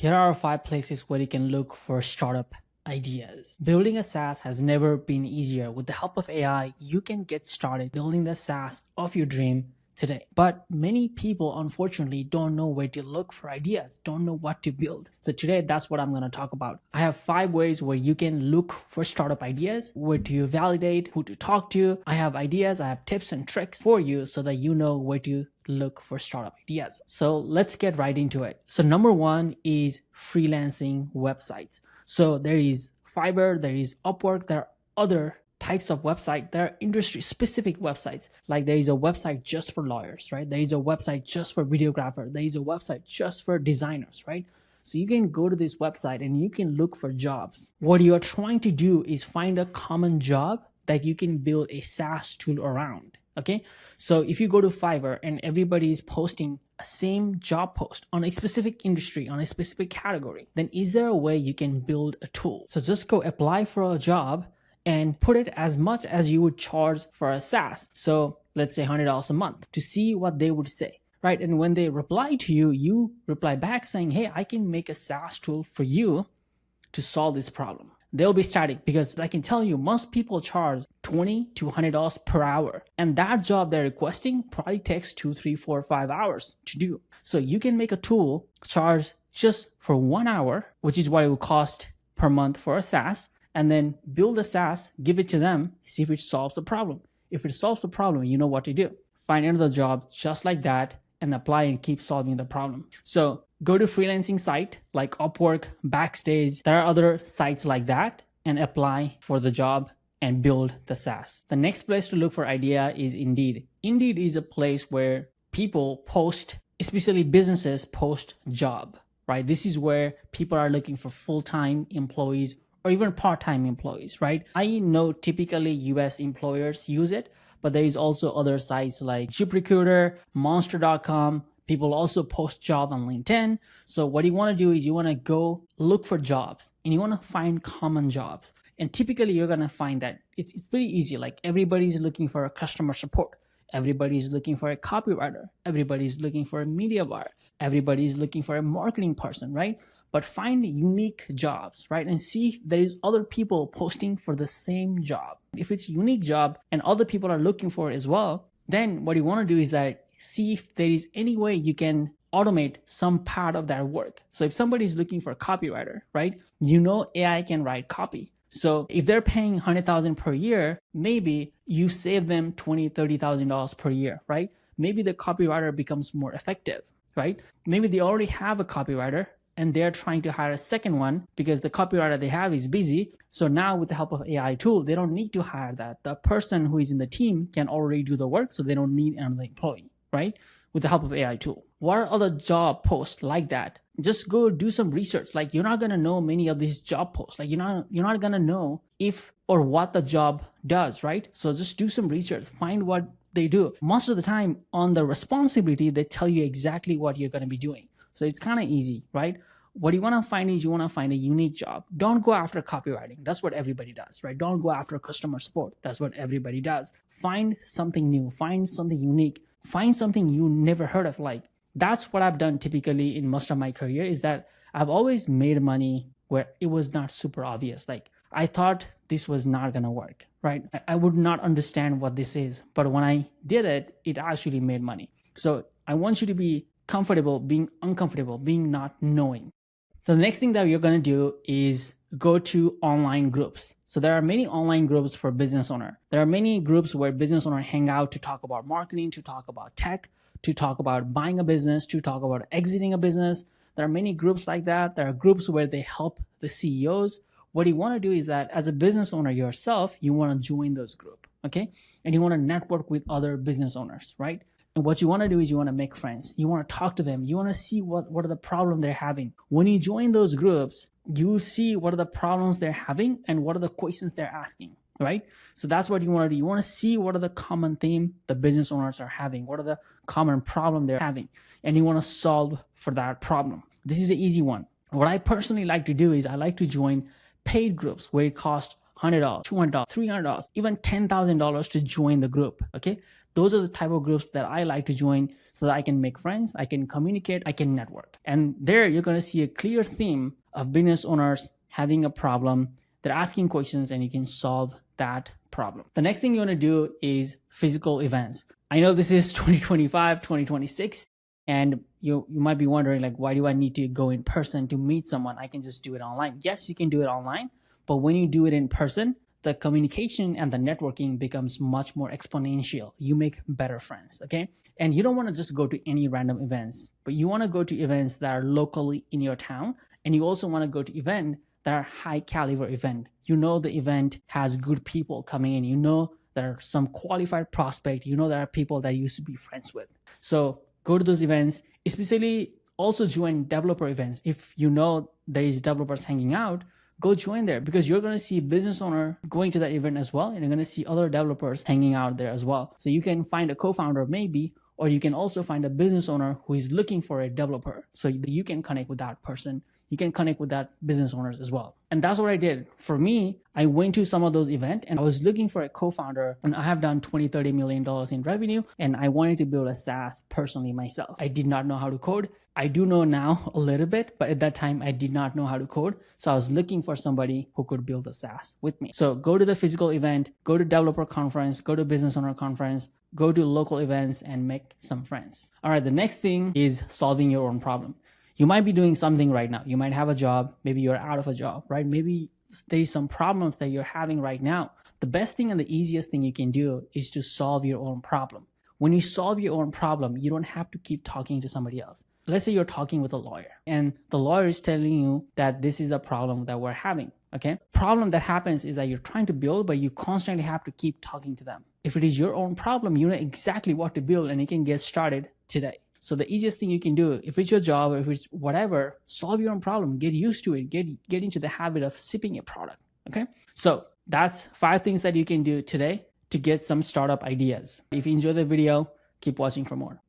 Here are 5 places where you can look for startup ideas. Building a SaaS has never been easier. With the help of AI, you can get started building the SaaS of your dream today. But many people, unfortunately, don't know where to look for ideas, don't know what to build. So today, that's what I'm going to talk about. I have 5 ways where you can look for startup ideas, where to validate, who to talk to. I have ideas, I have tips and tricks for you so that you know where to look for startup ideas. So let's get right into it. So number 1 is freelancing websites. So there is Fiverr, there is Upwork, there are other types of website. There are industry specific websites. Like there is a website just for lawyers, right? There is a website just for videographer. There is a website just for designers, right? So you can go to this website and you can look for jobs. What you're trying to do is find a common job that you can build a SaaS tool around. Okay, so if you go to Fiverr and everybody is posting a same job post on a specific industry, on a specific category, then is there a way you can build a tool? So just go apply for a job and put it as much as you would charge for a SaaS. So let's say $100 a month to see what they would say, right? And when they reply to you, you reply back saying, hey, I can make a SaaS tool for you to solve this problem. They'll be static because I can tell you most people charge $20 to $100 per hour. And that job they're requesting probably takes 2, 3, 4, 5 hours to do. So you can make a tool, charge just for 1 hour, which is what it will cost per month for a SaaS, and then build a SaaS, give it to them, see if it solves the problem. If it solves the problem, you know what to do. Find another job just like that and apply and keep solving the problem. So go to freelancing site like Upwork, Backstage. There are other sites like that and apply for the job and build the SaaS. The next place to look for idea is Indeed. Indeed is a place where people post, especially businesses post job, right? This is where people are looking for full-time employees or even part-time employees, right? I know typically US employers use it, but there is also other sites like ZipRecruiter, Monster.com. People also post job on LinkedIn. So what you want to do is you want to go look for jobs and you want to find common jobs. And typically you're going to find that it's pretty easy. Like everybody's looking for a customer support. Everybody's looking for a copywriter. Everybody's looking for a media buyer. Everybody's looking for a marketing person, right? But find unique jobs, right? And see if there is other people posting for the same job. If it's a unique job and other people are looking for it as well, then what you want to do is that see if there is any way you can automate some part of that work. So if somebody is looking for a copywriter, right? You know AI can write copy. So if they're paying $100,000 per year, maybe you save them $20,000, $30,000 per year, right? Maybe the copywriter becomes more effective, right? Maybe they already have a copywriter and they're trying to hire a second one because the copywriter they have is busy. So now with the help of AI tool, they don't need to hire that. The person who is in the team can already do the work, so they don't need another employee, right? With the help of AI tool. What are other job posts like that? Just go do some research. Like you're not gonna know many of these job posts. Like you're not gonna know if or what the job does, right? So just do some research, find what they do. Most of the time on the responsibility, they tell you exactly what you're gonna be doing. So it's kind of easy, right? What you want to find is you want to find a unique job. Don't go after copywriting. That's what everybody does, right? Don't go after customer support. That's what everybody does. Find something new. Find something unique. Find something you never heard of. Like that's what I've done typically in most of my career is that I've always made money where it was not super obvious. Like I thought this was not going to work, right? I would not understand what this is. But when I did it, it actually made money. So I want you to be comfortable being uncomfortable, being not knowing. So the next thing that you're going to do is go to online groups. So there are many online groups for business owner. There are many groups where business owner hang out to talk about marketing, to talk about tech, to talk about buying a business, to talk about exiting a business. There are many groups like that. There are groups where they help the CEOs. What you want to do is that as a business owner yourself, you want to join those groups, okay? And you want to network with other business owners, right? And what you want to do is you want to make friends. You want to talk to them. You want to see what are the problems they're having. When you join those groups, you see what are the problems they're having and what are the questions they're asking, right? So that's what you want to do. You want to see what are the common theme the business owners are having. What are the common problem they're having? And you want to solve for that problem. This is an easy one. What I personally like to do is I like to join paid groups where it costs $100, $200, $300, even $10,000 to join the group. Okay. Those are the type of groups that I like to join so that I can make friends, I can communicate, I can network. And there you're going to see a clear theme of business owners having a problem. They're asking questions and you can solve that problem. The next thing you want to do is physical events. I know this is 2025, 2026, and you might be wondering, like, why do I need to go in person to meet someone? I can just do it online. Yes, you can do it online, but when you do it in person, the communication and the networking becomes much more exponential. You make better friends, okay? And you don't want to just go to any random events, but you want to go to events that are locally in your town, and you also want to go to events that are high caliber event. You know the event has good people coming in. You know there are some qualified prospect. You know there are people that you used to be friends with. So go to those events, especially also join developer events. If you know there is developers hanging out, go join there, because you're going to see business owner going to that event as well. And you're going to see other developers hanging out there as well. So you can find a co-founder maybe, or you can also find a business owner who is looking for a developer. So you can connect with that person. You can connect with that business owners as well. And that's what I did. For me, I went to some of those events and I was looking for a co-founder, and I have done $20, $30 million in revenue, and I wanted to build a SaaS personally myself. I did not know how to code. I do know now a little bit, but at that time I did not know how to code. So I was looking for somebody who could build a SaaS with me. So go to the physical event, go to developer conference, go to business owner conference, go to local events and make some friends. All right, the next thing is solving your own problem. You might be doing something right now. You might have a job. Maybe you're out of a job, right? Maybe there's some problems that you're having right now. The best thing and the easiest thing you can do is to solve your own problem. When you solve your own problem, you don't have to keep talking to somebody else. Let's say you're talking with a lawyer and the lawyer is telling you that this is the problem that we're having. Okay. Problem that happens is that you're trying to build, but you constantly have to keep talking to them. If it is your own problem, you know exactly what to build and you can get started today. So the easiest thing you can do, if it's your job or if it's whatever, solve your own problem, get used to it, get into the habit of shipping a product. Okay. So that's 5 things that you can do today to get some startup ideas. If you enjoy the video, keep watching for more.